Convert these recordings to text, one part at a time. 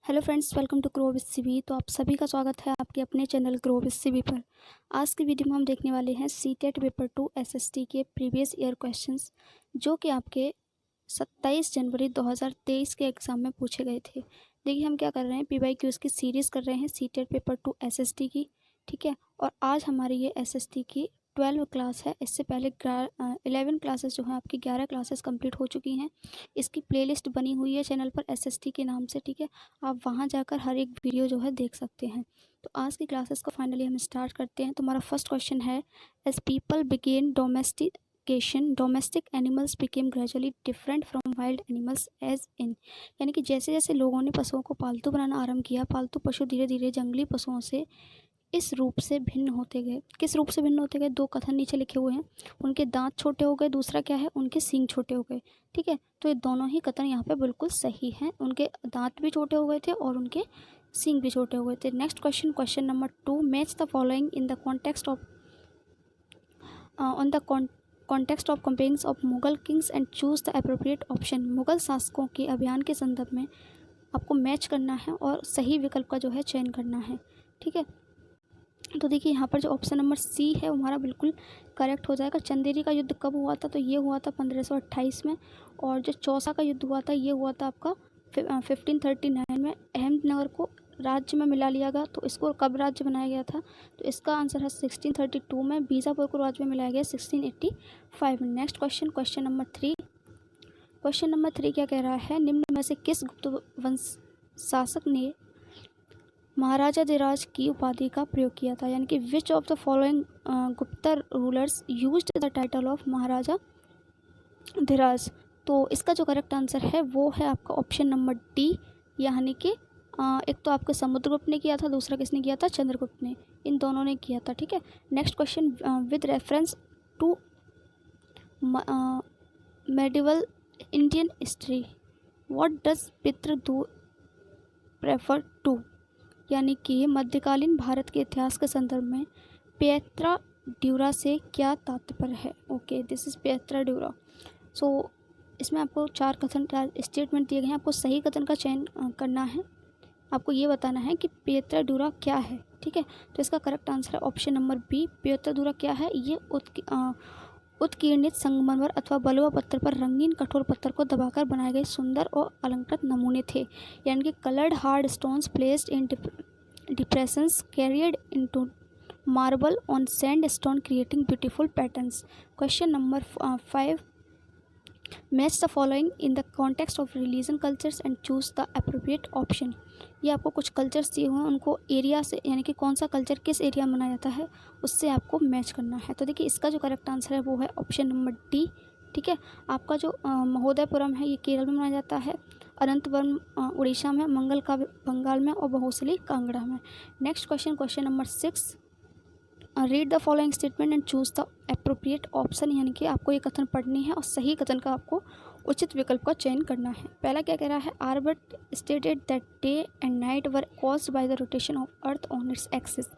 Hello friends, welcome to grow with CB. तो आप सभी का स्वागत है आपके अपने चैनल ग्रो विद सीबी पर। आज की वीडियो में हम देखने वाले हैं सीटेट पेपर 2 एसएसटी के प्रीवियस ईयर क्वेश्चंस जो कि आपके 27 जनवरी 2023 के एग्ज़ाम में पूछे गए थे। देखिए हम क्या कर रहे हैं, पीवाईक्यूज़ की सीरीज़ कर रहे हैं सीटेट पेपर 2 एसएसटी की, ठीक है। और आज हमारी ये एसएसटी की 12 क्लास है। इससे पहले 11 क्लासेस जो हैं आपकी 11 क्लासेस कंप्लीट हो चुकी हैं। इसकी प्लेलिस्ट बनी हुई है चैनल पर एसएसटी के नाम से, ठीक है। आप वहाँ जाकर हर एक वीडियो जो है देख सकते हैं। तो आज की क्लासेस को फाइनली हम स्टार्ट करते हैं। तो हमारा फर्स्ट क्वेश्चन है, as people began domestication domestic animals became gradually different from wild animals as in. यानी कि जैसे जैसे लोगों ने पशुओं को पालतू बनाना आरंभ किया, पालतू पशु धीरे धीरे जंगली पशुओं से इस रूप से भिन्न होते गए। किस रूप से भिन्न होते गए? दो कथन नीचे लिखे हुए हैं। उनके दांत छोटे हो गए, दूसरा क्या है, उनके सींग छोटे हो गए, ठीक है। तो ये दोनों ही कथन यहाँ पे बिल्कुल सही हैं। उनके दांत भी छोटे हो गए थे और उनके सींग भी छोटे हो गए थे। Next question, question number 2, match the following in the context of on the context of companies of Mughal Kings and choose the appropriate option. Mughal शासकों के अभियान के संदर्भ में आपको मैच करना है और सही विकल्प का जो है चयन करना है, ठीक है। तो देखिए यहाँ पर जो ऑप्शन नंबर सी है वो हमारा बिल्कुल करेक्ट हो जाएगा। चंदेरी का युद्ध कब हुआ था? तो ये हुआ था 1528 में। और जो चौसा का युद्ध हुआ था ये हुआ था आपका 1539 में। अहमदनगर को राज्य में मिला लिया गया। तो इसको कब राज्य बनाया गया था? तो इसका आंसर है 1632 में। बीजापुर को राज्य में मिलाया गया 1685 में। Next question, question number 3। Question number 3 क्या कह रहा है, निम्न में से किस गुप्त वंश शासक ने महाराजा धिराज की उपाधि का प्रयोग किया था? यानी कि which of the following Gupta rulers used the title of Maharajadhiraj. तो इसका जो करेक्ट आंसर है वो है आपका ऑप्शन नंबर डी। यानी कि एक तो आपके समुद्रगुप्त ने किया था, दूसरा किसने किया था? चंद्रगुप्त ने। इन दोनों ने किया था, ठीक है। Next question, with reference to medieval Indian history what does पितृदू प्रेफर टू। यानी कि मध्यकालीन भारत के इतिहास के संदर्भ में पिएत्रा ड्यूरा से क्या तात्पर्य है? Okay, this is pietra dura. So इसमें आपको 4 कथन स्टेटमेंट दिए गए हैं। आपको सही कथन का चयन करना है। आपको ये बताना है कि पिएत्रा ड्यूरा क्या है, ठीक है। तो इसका करेक्ट आंसर है ऑप्शन नंबर बी। पिएत्रा ड्यूरा क्या है? ये उत्कीर्णित संगमरमर अथवा बलुआ पत्थर पर रंगीन कठोर पत्थर को दबाकर बनाए गए सुंदर और अलंकृत नमूने थे। यानी कि coloured hard stones placed in depressions carried into marble on sandstone creating beautiful patterns. Question number 5, match the following in the context of religion cultures and choose the appropriate option. ये आपको कुछ कल्चर्स दिए हुए हैं, उनको area से यानी कि कौन सा कल्चर किस एरिया में मनाया जाता है उससे आपको मैच करना है। तो देखिए इसका जो करेक्ट आंसर है वो है ऑप्शन नंबर डी, ठीक है। आपका जो महोदयपुरम है ये केरल में मनाया जाता है, अनंतपुरम उड़ीसा में, मंगल का बंगाल में और बहुसली कांगड़ा में। Next question, question number 6, read the following statement and choose the appropriate option. यानी कि आपको ये कथन पढ़नी है और सही कथन का आपको उचित विकल्प का चयन करना है। पहला क्या कह रहा है, Aryabhata stated that day and night were caused by the rotation of earth on its axis.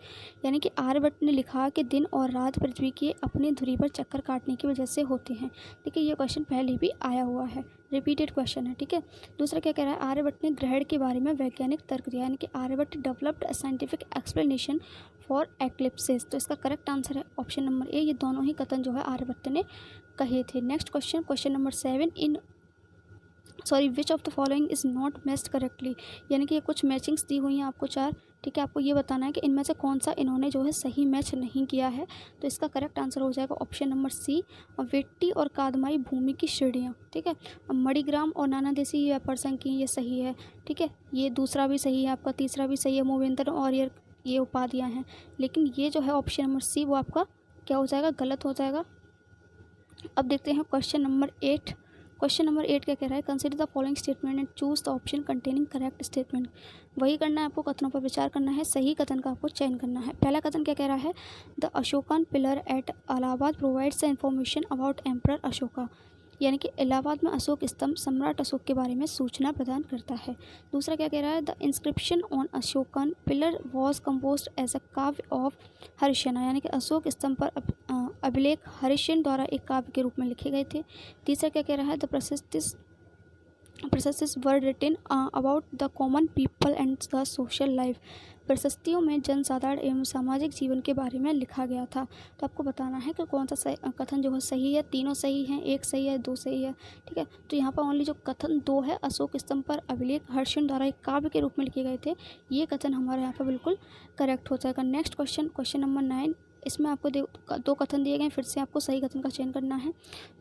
यानी कि आर्यभट्ट ने लिखा कि दिन और रात पृथ्वी के अपनी धुरी पर चक्कर काटने की वजह से होते हैं। देखिए ये क्वेश्चन पहले भी आया हुआ है, रिपीटेड क्वेश्चन है, ठीक है। दूसरा क्या कह रहा है, आर्यभट्ट ने ग्रहण के बारे में वैज्ञानिक तर्क दिया। यानी कि Aryabhata developed a scientific explanation for eclipses. तो इसका करेक्ट आंसर है ऑप्शन नंबर ए। ये दोनों ही कथन जो है आर्यभट्ट ने कहे थे। Next question, question number 7, which of the following is not matched correctly. यानी कि ये कुछ मैचिंग्स दी हुई हैं आपको 4, ठीक है। आपको ये बताना है कि इनमें से कौन सा इन्होंने जो है सही मैच नहीं किया है। तो इसका करेक्ट आंसर हो जाएगा ऑप्शन नंबर सी, वेट्टी और कादमाई भूमि की श्रेणियाँ, ठीक है। मणिग्राम और नाना देसी व्यापार संघ की ये सही है, ठीक है। ये दूसरा भी सही है आपका, तीसरा भी सही है, मोवेंद्र और ये उपाधियाँ हैं। लेकिन ये जो है ऑप्शन नंबर सी वो आपका क्या हो जाएगा, गलत हो जाएगा। अब देखते हैं क्वेश्चन नंबर 8। क्वेश्चन नंबर 8 क्या कह रहा है, consider the following statement and choose the option containing correct statement. वही करना है आपको, कथनों पर विचार करना है, सही कथन का आपको चयन करना है। पहला कथन क्या कह रहा है, the Ashokan pillar at Allahabad provides the information about emperor Ashoka. यानी कि इलाहाबाद में अशोक स्तंभ सम्राट अशोक के बारे में सूचना प्रदान करता है। दूसरा क्या कह रहा है, the inscription on Ashokan pillar was composed as a kavya of हरिशना। यानी कि अशोक स्तंभ पर अभिलेख हरिशन द्वारा एक काव्य के रूप में लिखे गए थे। तीसरा क्या कह रहा है, the prashasti were written about the common people and the social life. प्रशस्तियों में जनसाधारण एवं सामाजिक जीवन के बारे में लिखा गया था। तो आपको बताना है कि कौन सा कथन जो है सही है। तीनों सही हैं, एक सही है, दो सही है, ठीक है। तो यहाँ पर ओनली जो कथन दो है, अशोक स्तंभ पर अभिलेख हर्षिल द्वारा एक काव्य के रूप में लिखे गए थे, ये कथन हमारे यहाँ पर बिल्कुल करेक्ट हो जाएगा। Next question, question number 9। इसमें आपको दो कथन दिए गए, फिर से आपको सही कथन का चयन करना है।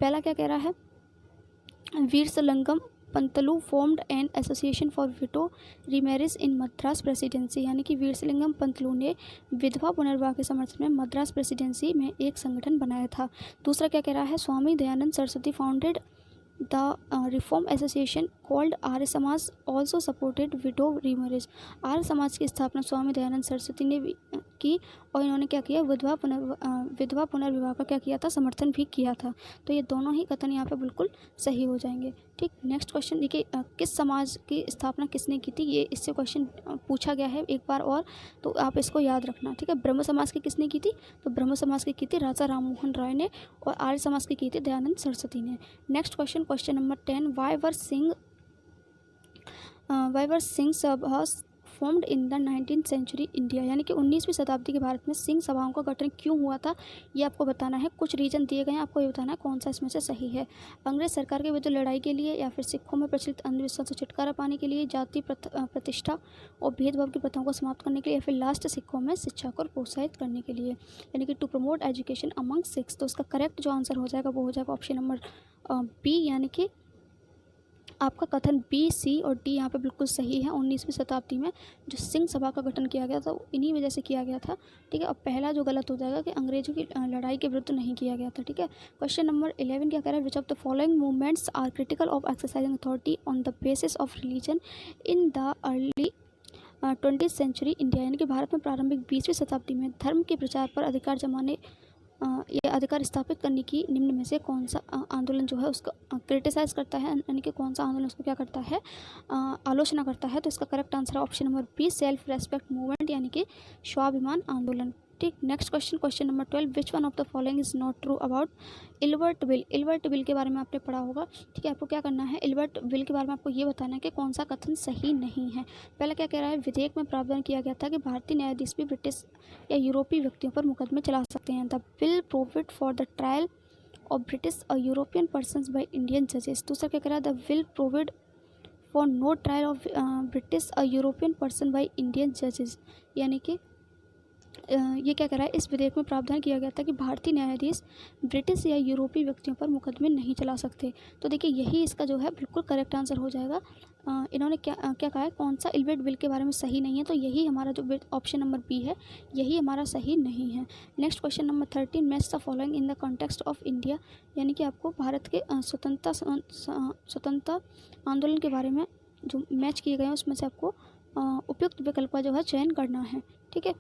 पहला क्या कह रहा है, Veeresalingam Pantulu formed an association for widow remarriage in Madras presidency, यानी कि वीरसलिंगम पंतलू ने विधवा पुनर्विवाह के समर्थन में मद्रास प्रेसिडेंसी में एक संगठन बनाया था। दूसरा क्या कह रहा है, Swami Dayanand Saraswati founded the reform association called Arya Samaj also supported widow remarriage. Arya Samaj की स्थापना स्वामी दयानंद सरस्वती ने की और इन्होंने क्या किया, विधवा पुनर्विवाह का क्या किया था, समर्थन भी किया था। तो ये दोनों ही कथन यहाँ पे बिल्कुल सही हो जाएंगे। ठीक, नेक्स्ट क्वेश्चन देखिए, किस समाज की स्थापना किसने की थी, ये इससे क्वेश्चन पूछा गया है एक बार और, तो आप इसको याद रखना। ठीक है, ब्रह्म समाज की किसने की थी, तो ब्रह्म समाज की थी राजा राम मोहन राय ने, और आर्य समाज की थी दयानंद सरस्वती ने। Next question, question number 10। Why were Singh Sabha formed in the 19th century India, यानी कि 19वीं शताब्दी के भारत में सिंह सभाओं का गठन क्यों हुआ था, ये आपको बताना है। कुछ रीजन दिए गए हैं, आपको ये बताना है कौन सा इसमें से सही है। अंग्रेज सरकार के विरुद्ध लड़ाई के लिए, या फिर सिखों में प्रचलित अंधविश्वास से छुटकारा पाने के लिए, जाति प्रतिष्ठा और भेदभाव की प्रथाओं को समाप्त करने के लिए, या फिर लास्ट सिखों में शिक्षा को प्रोत्साहित करने के लिए, यानी कि to promote education among Sikhs. तो इसका करेक्ट जो आंसर हो जाएगा वो हो जाएगा ऑप्शन नंबर बी, यानी कि आपका कथन बी, सी और डी यहाँ पे बिल्कुल सही है। 19वीं शताब्दी में जो सिंह सभा का गठन किया गया था वो इन्हीं वजह से किया गया था। ठीक है, अब पहला जो गलत हो जाएगा कि अंग्रेजों की लड़ाई के विरुद्ध नहीं किया गया था। ठीक है, क्वेश्चन नंबर 11 क्या कह रहा है, which of the following movements are critical of exercising authority on the basis of religion in the early 20th century India, यानी कि भारत में प्रारंभिक 20वीं शताब्दी में धर्म के प्रचार पर अधिकार जमाने ये अधिकार स्थापित करने की निम्न में से कौन सा आंदोलन जो है उसका क्रिटिसाइज करता है, यानी कि कौन सा आंदोलन उसको क्या करता है, आलोचना करता है। तो इसका करेक्ट आंसर है option number B, self respect movement, यानी कि स्वाभिमान आंदोलन। ठीक, next question, question number 12। Which one of the following is not true about Ilbert bill. Ilbert bill के बारे में आपने पढ़ा होगा। ठीक है, आपको क्या करना है, इल्बर्ट विल के बारे में आपको ये बताना है कि कौन सा कथन सही नहीं है। पहला क्या कह रहा है, विधेयक में प्रावधान किया गया था कि भारतीय न्यायाधीश भी ब्रिटिश या यूरोपीय व्यक्तियों पर मुकदमे चला सकते हैं। The bill provide for the trial of British और यूरोपियन पर्सनस बाय इंडियन जजेस। दूसरा क्या कह रहा है, the bill provide for no trial of British और यूरोपियन पर्सन बाय इंडियन जजेस, यानी कि ये क्या कह रहा है, इस विधेयक में प्रावधान किया गया था कि भारतीय न्यायाधीश ब्रिटिश या यूरोपीय व्यक्तियों पर मुकदमे नहीं चला सकते। तो देखिए यही इसका जो है बिल्कुल करेक्ट आंसर हो जाएगा। इन्होंने क्या क्या कहा है, कौन सा इल्बर्ट विल के बारे में सही नहीं है, तो यही हमारा जो ऑप्शन नंबर बी है यही हमारा सही नहीं है। Next question number 13। Match the following in the context of India, यानी कि आपको भारत के स्वतंत्रता आंदोलन के बारे में जो मैच किए गए हैं उसमें से आपको उपयुक्त विकल्प का जो है चयन करना है। ठीक है,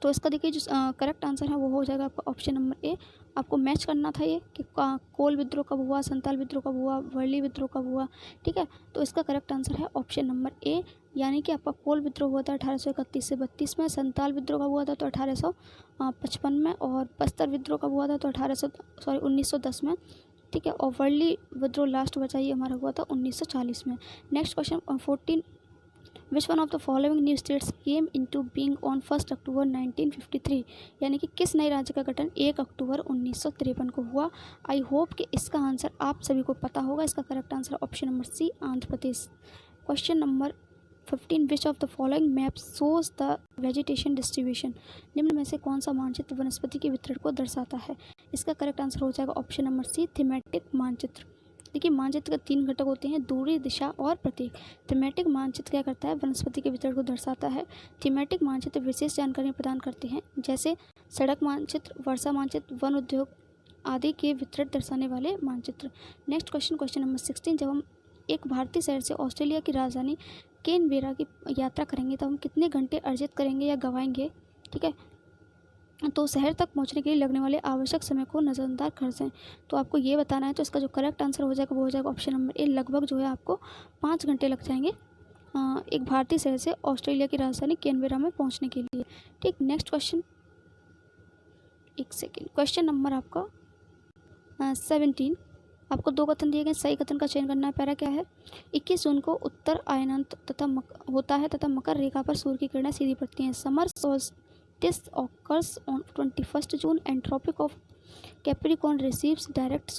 तो इसका देखिए जो करेक्ट आंसर है वो हो जाएगा आपका ऑप्शन नंबर ए। आपको मैच करना था ये कि कोल विद्रोह कब हुआ, संताल विद्रोह कब हुआ, वर्ली विद्रोह कब हुआ। ठीक है, तो इसका करेक्ट आंसर है ऑप्शन नंबर ए, यानी कि आपका कोल विद्रोह हुआ था 1831 से 32 में, संताल विद्रोह कब हुआ था तो 1855 में, और बस्तर विद्रोह कब हुआ था तो 1910 में। ठीक है, और वर्ली विद्रोह लास्ट बचा ये हमारा हुआ था 1940 में। Next question 14। Which one of the following new states came into being on 1 अक्टूबर 1953, यानी कि किस नए राज्य का गठन 1 अक्टूबर 1953 को हुआ। आई होप कि इसका आंसर आप सभी को पता होगा। इसका correct answer option number C, Andhra Pradesh. Question number 15। Which of the following map shows the vegetation distribution, निम्न में से कौन सा मानचित्र वनस्पति के वितरण को दर्शाता है। इसका करेक्ट आंसर हो जाएगा ऑप्शन नंबर सी, थीमेटिक मानचित्र। देखिए मानचित्र के 3 घटक होते हैं, दूरी, दिशा और प्रतीक। थीमेटिक मानचित्र क्या करता है, वनस्पति के वितरण को दर्शाता है। थीमेटिक मानचित्र विशेष जानकारी प्रदान करते हैं, जैसे सड़क मानचित्र, वर्षा मानचित्र, वन उद्योग आदि के वितरण दर्शाने वाले मानचित्र। Next question, question number 16। जब हम एक भारतीय शहर से ऑस्ट्रेलिया की राजधानी कैनबेरा की यात्रा करेंगे तो हम कितने घंटे अर्जित करेंगे या गंवाएंगे। ठीक है, तो शहर तक पहुंचने के लिए लगने वाले आवश्यक समय को नज़रअंदाज कर दें। तो आपको ये बताना है, तो इसका जो करेक्ट आंसर हो जाएगा वो हो जाएगा ऑप्शन नंबर ए, लगभग जो है आपको 5 घंटे लग जाएंगे एक भारतीय शहर से ऑस्ट्रेलिया की राजधानी कैनबेरा में पहुंचने के लिए। ठीक, नेक्स्ट क्वेश्चन, एक सेकेंड, क्वेश्चन नंबर आपका 17। आपको 2 कथन दिए गए, सही कथन का चयन करना है। पहला क्या है, 21 जून को उत्तर अयनांत होता है तथा मकर रेखा पर सूर्य की किरणें सीधी पड़ती हैं। Summer solstice occurs on 21 June and tropic of Capricorn receives direct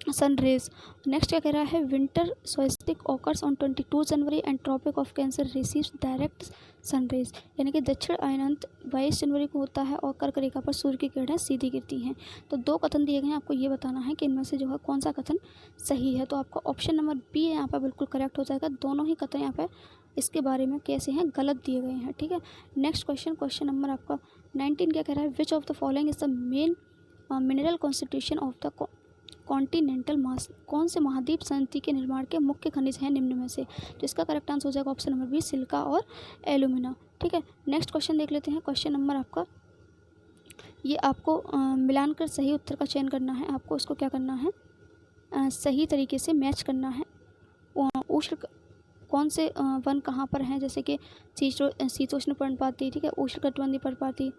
sun rays. Next क्या कह रहा है, winter solstice occurs on 22 January and tropic of cancer receives direct sun rays, यानी कि दक्षिण अयनांत 22 जनवरी को होता है और कर्क रेखा पर सूर्य की किरणें सीधी गिरती हैं। तो 2 कथन दिए गए हैं, आपको ये बताना है कि इनमें से जो है कौन सा कथन सही है। तो आपका ऑप्शन नंबर बी यहाँ पर बिल्कुल करेक्ट हो जाएगा। दोनों ही कथन यहाँ पर इसके बारे में कैसे हैं, गलत दिए गए हैं। ठीक है, नेक्स्ट क्वेश्चन नंबर आपका 19 क्या कह रहा है, which of the following is the main mineral constitution of the continental mass, कौन से महाद्वीप संधि के निर्माण के मुख्य खनिज हैं निम्न में से। तो इसका करेक्ट आंसर हो जाएगा ऑप्शन नंबर बी, सिलिका और एल्यूमिना। ठीक है, नेक्स्ट क्वेश्चन देख लेते हैं। क्वेश्चन नंबर आपका, ये आपको मिलान कर सही उत्तर का चयन करना है। आपको उसको क्या करना है, सही तरीके से मैच करना है। उष्ण कौन से वन कहाँ पर हैं, जैसे कि शीतोष्ण पर्णपाती, ठीक है, उष्णकटिबंधीय पर्णपाती,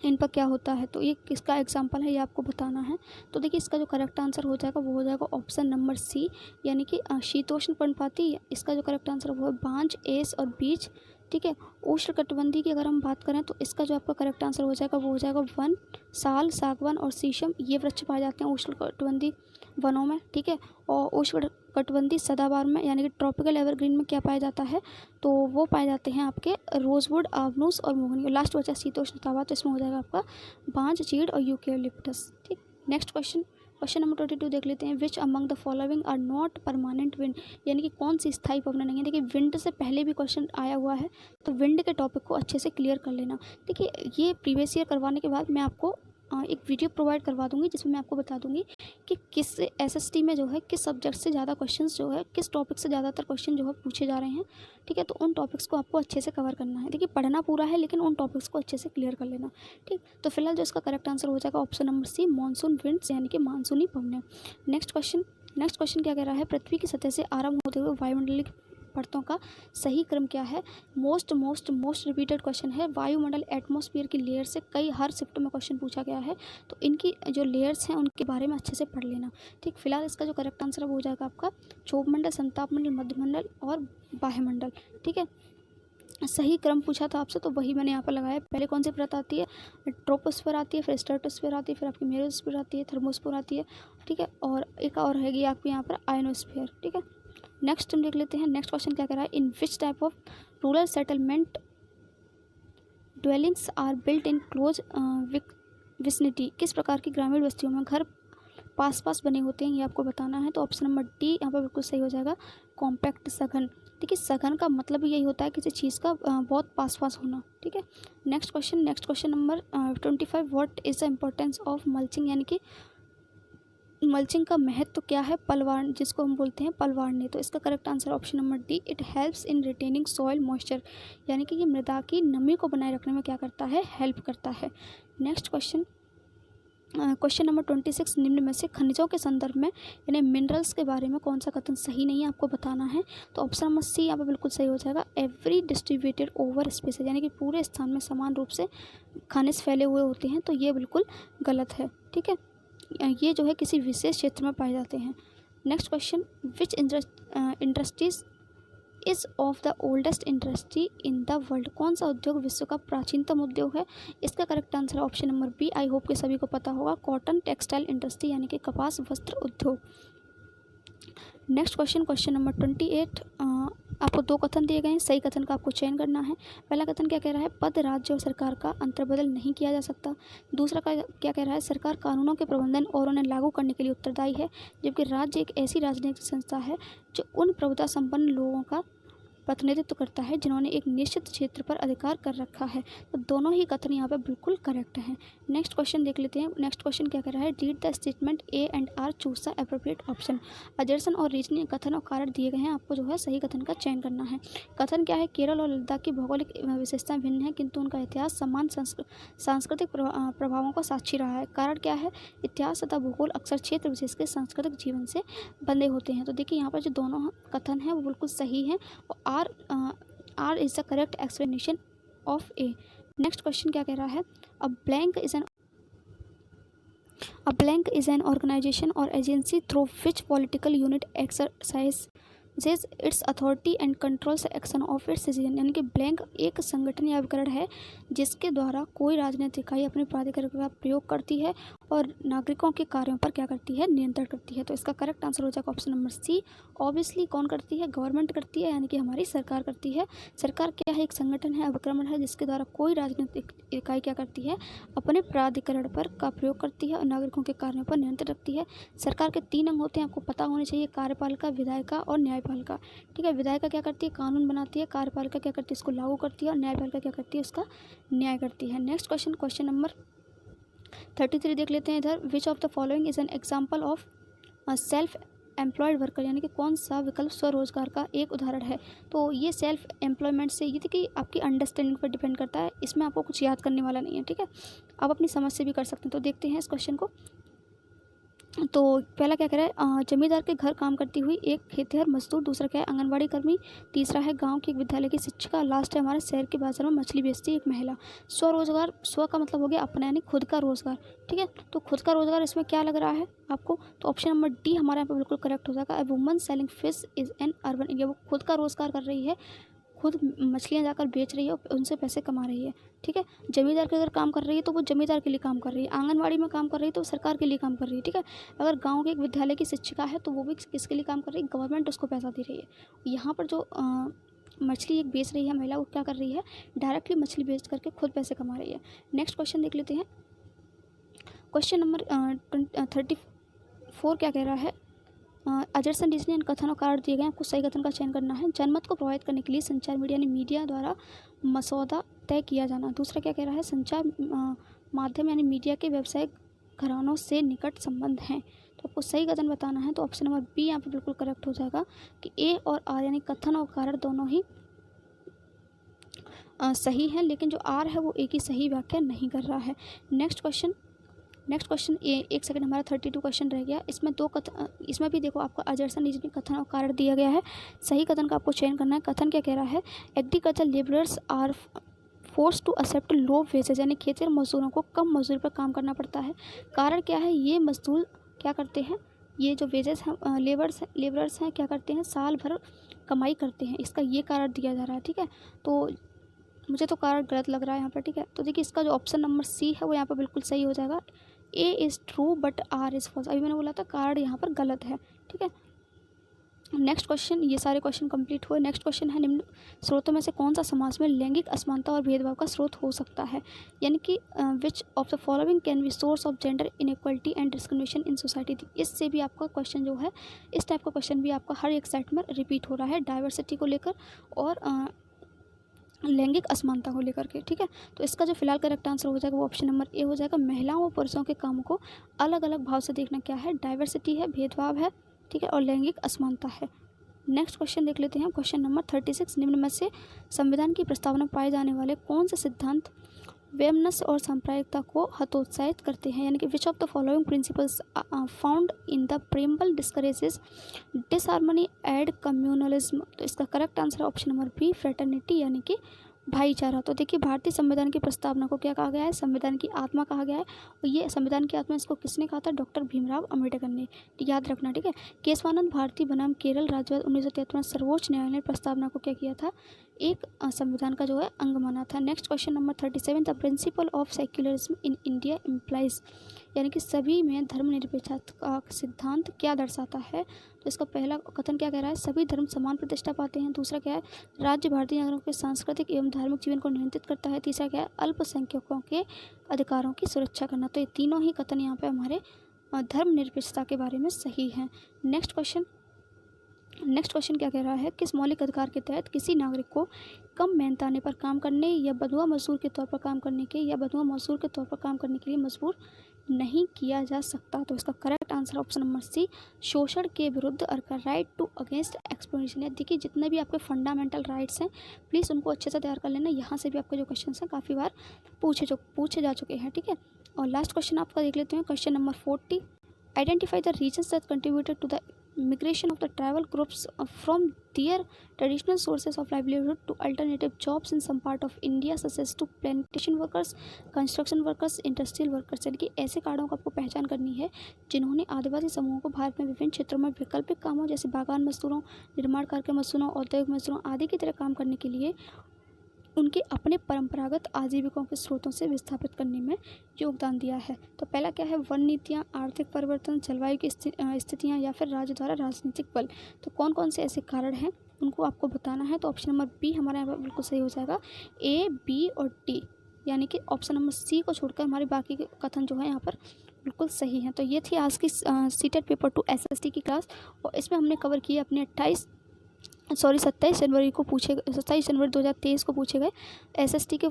इन पर क्या होता है। तो ये किसका एग्जाम्पल है, ये आपको बताना है। तो देखिए इसका जो करेक्ट आंसर हो जाएगा वो हो जाएगा ऑप्शन नंबर सी, यानी कि शीतोष्ण पर्णपाती। इसका जो करेक्ट आंसर वो है बांज, एस और बीज। ठीक है, उष्णकटिबंधीय की अगर हम बात करें तो इसका जो आपका करेक्ट आंसर हो जाएगा वो हो जाएगा वन, साल, सागवान और शीशम। ये वृक्ष पाए जाते हैं उष्णकटिबंधीय वनों में। ठीक है, और उष्णकटिबंधीय सदाबहार में यानी कि ट्रॉपिकल एवरग्रीन में क्या पाया जाता है, तो वो पाए जाते हैं आपके रोजवुड, आवनूस और मोहनी। लास्ट बचा शीतोष्ण तावा, तो इसमें हो जाएगा आपका बांज, चीड़ और यूकेलिप्टस। ठीक, नेक्स्ट क्वेश्चन नंबर 22 देख लेते हैं। Which among the following are not permanent wind, यानी कि कौन सी स्थायी पवन नहीं है। देखिए विंड से पहले भी क्वेश्चन आया हुआ है, तो विंड के टॉपिक को अच्छे से क्लियर कर लेना। देखिए ये प्रीवियस ईयर करवाने के बाद मैं आपको एक वीडियो प्रोवाइड करवा दूंगी जिसमें मैं आपको बता दूंगी कि किस एसएसटी में जो है किस सब्जेक्ट से ज़्यादा क्वेश्चंस जो है, किस टॉपिक से ज़्यादातर क्वेश्चन जो है पूछे जा रहे हैं। ठीक है, तो उन टॉपिक्स को आपको अच्छे से कवर करना है। देखिए पढ़ना पूरा है लेकिन उन टॉपिक्स को अच्छे से क्लियर कर लेना। ठीक, तो फिलहाल जो इसका करेक्ट आंसर हो जाएगा option number C, monsoon winds, यानी कि मानसूनी पवनें। नेक्स्ट क्वेश्चन क्या कह रहा है, पृथ्वी की सतह से आरंभ होते हुए वायुमंडलीय परतों का सही क्रम क्या है। मोस्ट रिपीटेड क्वेश्चन है। वायुमंडल एटमॉस्फेयर की लेयर से कई हर शिफ्ट में क्वेश्चन पूछा गया है, तो इनकी जो लेयर्स हैं उनके बारे में अच्छे से पढ़ लेना। ठीक, फिलहाल इसका जो करेक्ट आंसर हो जाएगा आपका क्षोभमंडल, संतापमंडल, मध्यमंडल और बाह्यमंडल। ठीक है, सही क्रम पूछा था आपसे तो वही मैंने यहाँ पर लगाया। पहले कौन सी परत आती है, ट्रोपोस्फीयर आती है, फिर स्ट्रेटोस्फीयर आती है, फिर आपकी मेसोस्फीयर आती है, थर्मोस्फीयर आती है। ठीक है, और एक और रहेगी आपकी यहाँ पर आयनोस्फीयर। ठीक है, नेक्स्ट हम देख लेते हैं। नेक्स्ट क्वेश्चन क्या कह रहा है, in which type of rural settlement dwellings are built in close vicinity, किस प्रकार की ग्रामीण बस्तियों में घर पास पास बने होते हैं, ये आपको बताना है। तो ऑप्शन नंबर डी यहाँ पर बिल्कुल सही हो जाएगा, कॉम्पैक्ट, सघन। देखिए सघन का मतलब यही होता है किसी चीज़ का बहुत पास पास होना। ठीक है, next question number 25, what is the importance of mulching, यानी कि मल्चिंग का महत्व तो क्या है, पलवार, जिसको हम बोलते हैं पलवारने। तो इसका correct answer option number D, it helps in retaining soil moisture, यानी कि ये मृदा की नमी को बनाए रखने में क्या करता है, हेल्प करता है। नेक्स्ट क्वेश्चन नंबर 26, निम्न में से खनिजों के संदर्भ में यानी मिनरल्स के बारे में कौन सा कथन सही नहीं है, आपको बताना है। तो ऑप्शन नंबर सी यहाँ पर बिल्कुल सही हो जाएगा, एवरी डिस्ट्रीब्यूटेड ओवर स्पेस, यानी कि पूरे स्थान में समान रूप से खनिज फैले हुए होते हैं, तो ये बिल्कुल गलत है। ठीक है, ये जो है किसी विशेष क्षेत्र में पाए जाते हैं। Next question, which industries is of the oldest industry in the world, कौन सा उद्योग विश्व का प्राचीनतम उद्योग है। इसका correct answer option number B, I hope कि सभी को पता होगा, कॉटन टेक्सटाइल इंडस्ट्री, यानी कि कपास वस्त्र उद्योग। नेक्स्ट क्वेश्चन नंबर 28, आपको 2 कथन दिए गए हैं, सही कथन का आपको चयन करना है। पहला कथन क्या कह रहा है, पद, राज्य और सरकार का अंतर्बदल नहीं किया जा सकता। दूसरा का क्या कह रहा है, सरकार कानूनों के प्रबंधन और उन्हें लागू करने के लिए उत्तरदायी है, जबकि राज्य एक ऐसी राजनीतिक संस्था है जो उन प्रभुता संपन्न लोगों का प्रतिनिधित्व करता है जिन्होंने एक निश्चित क्षेत्र पर अधिकार कर रखा है। तो दोनों ही कथन यहाँ पर बिल्कुल करेक्ट हैं। नेक्स्ट क्वेश्चन देख लेते हैं। नेक्स्ट क्वेश्चन क्या कह रहा है, read the statement A and R, choose the appropriate option. Assertion और रीजनिंग कथन और कारण दिए गए हैं, आपको जो है सही कथन का चयन करना है। कथन क्या है, केरल और लद्दाख की भौगोलिक विशेषताएं भिन्न हैं किंतु उनका इतिहास समान सांस्कृतिक प्रभावों का साक्षी रहा है। कारण क्या है, इतिहास तथा भूगोल अक्सर क्षेत्र विशेष के सांस्कृतिक जीवन से बंधे होते हैं। तो देखिए यहाँ पर जो दोनों कथन हैं वो बिल्कुल सही हैं और R is the correct explanation of A. Next question क्या कह रहा है, a blank is an A blank is an organization or agency through which political unit exercises its authority and controls the action of its citizen। यानी कि blank एक संगठन या उपकरण है जिसके द्वारा कोई राजनीतिक इकाई अपने प्राधिकार का प्रयोग करती है और नागरिकों के कार्यों पर क्या करती है, नियंत्रण करती है। तो इसका करेक्ट आंसर हो जाएगा ऑप्शन नंबर सी। ऑब्वियसली कौन करती है, गवर्नमेंट करती है, यानी कि हमारी सरकार करती है। सरकार क्या है, एक संगठन है, उपक्रम है जिसके द्वारा कोई राजनीतिक इकाई क्या करती है, अपने प्राधिकरण पर का प्रयोग करती है और नागरिकों के कार्यों पर नियंत्रण रखती है। सरकार के 3 अंग होते हैं, आपको पता होने चाहिए, कार्यपालिका, विधायिका और न्यायपालिका। ठीक है, विधायिका क्या करती है, कानून बनाती है, कार्यपालिका क्या करती है, इसको लागू करती है और न्यायपालिका क्या करती है, उसका न्याय करती है। नेक्स्ट क्वेश्चन, क्वेश्चन नंबर 33 देख लेते हैं इधर। विच of the following is an example of self employed worker, यानी कि कौन सा विकल्प स्वरोजगार का एक उदाहरण है। तो ये सेल्फ एम्प्लॉयमेंट से ये कि आपकी अंडरस्टैंडिंग पर डिपेंड करता है, इसमें आपको कुछ याद करने वाला नहीं है। ठीक है, आप अपनी समझ से भी कर सकते हैं। तो देखते हैं इस क्वेश्चन को। तो पहला क्या कह रहा है, जमींदार के घर काम करती हुई एक खेतिहर मजदूर, दूसरा क्या है, आंगनबाड़ी कर्मी, तीसरा है गांव की एक विद्यालय की शिक्षिका, लास्ट है हमारे शहर के बाजार में मछली बेचती एक महिला। स्वरोजगार, स्व का मतलब हो गया अपना, यानी खुद का रोजगार। ठीक है, तो खुद का रोजगार इसमें क्या लग रहा है आपको, तो ऑप्शन नंबर डी हमारे यहाँ पे बिल्कुल करेक्ट हो जाएगा। A woman selling fish is an urban area, वो खुद का रोजगार कर रही है, खुद मछलियाँ जाकर बेच रही है और उनसे पैसे कमा रही है। ठीक है, जमींदार के अगर काम कर रही है तो वो जमींदार के लिए काम कर रही है, आंगनवाड़ी में काम कर रही है तो सरकार के लिए काम कर रही है। ठीक है, अगर गांव के एक विद्यालय की शिक्षिका है तो वो भी किसके लिए काम कर रही है, गवर्नमेंट उसको पैसा दे रही है। यहाँ पर जो मछली एक बेच रही है महिला, वो क्या कर रही है, डायरेक्टली मछली बेच करके खुद पैसे कमा रही है। नेक्स्ट क्वेश्चन देख लेते हैं। क्वेश्चन नंबर 34 क्या कह रहा है, अजरसन रीजनिंग कथन और कारण दिए गए, आपको सही कथन का चयन करना है। जनमत को प्रभावित करने के लिए संचार मीडिया ने मीडिया द्वारा मसौदा तय किया जाना। दूसरा क्या कह रहा है, संचार माध्यम यानी मीडिया के व्यावसायिक घरानों से निकट संबंध हैं। तो आपको सही कथन बताना है, तो ऑप्शन नंबर बी यहाँ पे बिल्कुल करेक्ट हो जाएगा कि ए और आर यानी कथन और कारण दोनों ही सही है, लेकिन जो आर है वो एक ही सही व्याख्या नहीं कर रहा है। नेक्स्ट क्वेश्चन एक सेकंड, हमारा 32 क्वेश्चन रह गया। इसमें इसमें भी देखो आपका अजरसन रीजनिंग कथन और कारण दिया गया है, सही कथन का आपको चयन करना है। कथन क्या कह रहा है, agriculture labourers are force to accept low wages, यानी खेतिहर मजदूरों को कम मजदूरी पर काम करना पड़ता है। कारण क्या है, ये मजदूर क्या करते हैं, ये जो वेजेस हैं लेबरर्स हैं क्या करते हैं, साल भर कमाई करते हैं, इसका ये कारण दिया जा रहा है। ठीक है, तो मुझे तो कारण गलत लग रहा है यहाँ पर। ठीक है, तो देखिए इसका जो ऑप्शन नंबर सी है वो यहाँ पर बिल्कुल सही हो जाएगा। A is true but R is false, अभी मैंने बोला था कारण यहाँ पर गलत है। ठीक है, नेक्स्ट क्वेश्चन, ये सारे क्वेश्चन कंप्लीट हुए। नेक्स्ट क्वेश्चन है, निम्न स्रोतों में से कौन सा समाज में लैंगिक असमानता और भेदभाव का स्रोत हो सकता है, यानी कि which of the following can be source of gender inequality and discrimination in society. इससे भी आपका क्वेश्चन जो है, इस टाइप का क्वेश्चन भी आपका हर एक सेट में रिपीट हो रहा है, डाइवर्सिटी को लेकर और लैंगिक असमानता को लेकर के। ठीक है, तो इसका जो फिलहाल करेक्ट आंसर हो जाएगा वो ऑप्शन नंबर ए हो जाएगा। महिलाओं और पुरुषों के कामों को अलग अलग भाव से देखना क्या है, डाइवर्सिटी है, भेदभाव है। ठीक है, और लैंगिक असमानता है। नेक्स्ट क्वेश्चन देख लेते हैं, क्वेश्चन नंबर 36। निम्न में से संविधान की प्रस्तावना में पाए जाने वाले कौन से सिद्धांत वैमनस्य और सांप्रदायिकता को हतोत्साहित करते हैं, यानी कि which of the following principles found in the preamble discourages disharmony and communalism. तो इसका करेक्ट आंसर है ऑप्शन नंबर बी, फ्रेटर्निटी, यानी कि भाईचारा। तो देखिए भारतीय संविधान की प्रस्तावना को क्या कहा गया है, संविधान की आत्मा कहा गया है, और ये संविधान की आत्मा इसको किसने कहा था, डॉक्टर भीमराव अम्बेडकर ने, याद रखना। ठीक है, केशवानंद भारती बनाम केरल राज्यवाद 1973 में सर्वोच्च न्यायालय ने प्रस्तावना को क्या किया था, एक संविधान का जो है अंग माना था। Next question number 37, the principle of secularism in India implies, यानी कि सभी में धर्मनिरपेक्षता का सिद्धांत क्या दर्शाता है। तो इसका पहला कथन क्या कह रहा है, सभी धर्म समान प्रतिष्ठा पाते हैं। दूसरा क्या है, राज्य भारतीय नागरिकों के सांस्कृतिक एवं धार्मिक जीवन को नियंत्रित करता है। तीसरा क्या है, अल्पसंख्यकों के अधिकारों की सुरक्षा करना। तो ये तीनों ही कथन यहाँ पे हमारे धर्मनिरपेक्षता के बारे में सही हैं। नेक्स्ट क्वेश्चन क्या कह रहा है, किस मौलिक अधिकार के तहत किसी नागरिक को कम मेहनताने पर काम करने या बंधुआ मजदूर के तौर पर काम करने के लिए मजबूर नहीं किया जा सकता। तो इसका correct answer option number C, शोषण के विरुद्ध राइट टू अगेंस्ट एक्सप्लॉइटेशन। देखिए जितने भी आपके फंडामेंटल राइट्स हैं प्लीज़ उनको अच्छे से तैयार कर लेना, यहाँ से भी आपके जो क्वेश्चन हैं काफ़ी बार पूछे जा चुके हैं। ठीक है, और लास्ट क्वेश्चन आपका देख लेते हैं, question number 40, identify the reasons that contributed to the migration of the tribal groups from their traditional sources of livelihood to alternative jobs in some part of India such as to plantation workers, construction workers, industrial workers। यानी कि ऐसे कार्डों को आपको पहचान करनी है जिन्होंने आदिवासी समूहों को भारत में विभिन्न क्षेत्रों में वैकल्पिक कामों जैसे बागान मजदूरों, निर्माण कार्य के मजदूरों, औद्योगिक मजदूरों आदि की तरह काम करने के लिए उनके अपने परंपरागत आजीविकाओं के स्रोतों से विस्थापित करने में योगदान दिया है। तो पहला क्या है, वन नीतियाँ, आर्थिक परिवर्तन, जलवायु की स्थितियाँ या फिर राज्य द्वारा राजनीतिक बल। तो कौन कौन से ऐसे कारण हैं उनको आपको बताना है। तो ऑप्शन नंबर बी हमारे यहाँ पर बिल्कुल सही हो जाएगा। ए, बी और डी, यानी कि ऑप्शन नंबर सी को छोड़कर हमारे बाकी के कथन जो है यहाँ पर बिल्कुल सही है। तो ये थी आज की सीटेट पेपर 2 SST की क्लास, और इसमें हमने कवर किए अपने 27 जनवरी को पूछे गए, 27 जनवरी 2023 को पूछे गए SST के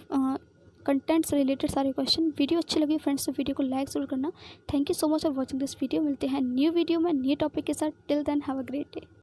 कंटेंट से रिलेटेड सारे क्वेश्चन। वीडियो अच्छी लगी फ्रेंड्स तो वीडियो को लाइक ज़रूर करना। Thank you so much for watching this video. मिलते हैं न्यू वीडियो में न्यू टॉपिक के साथ। Till then have a great day.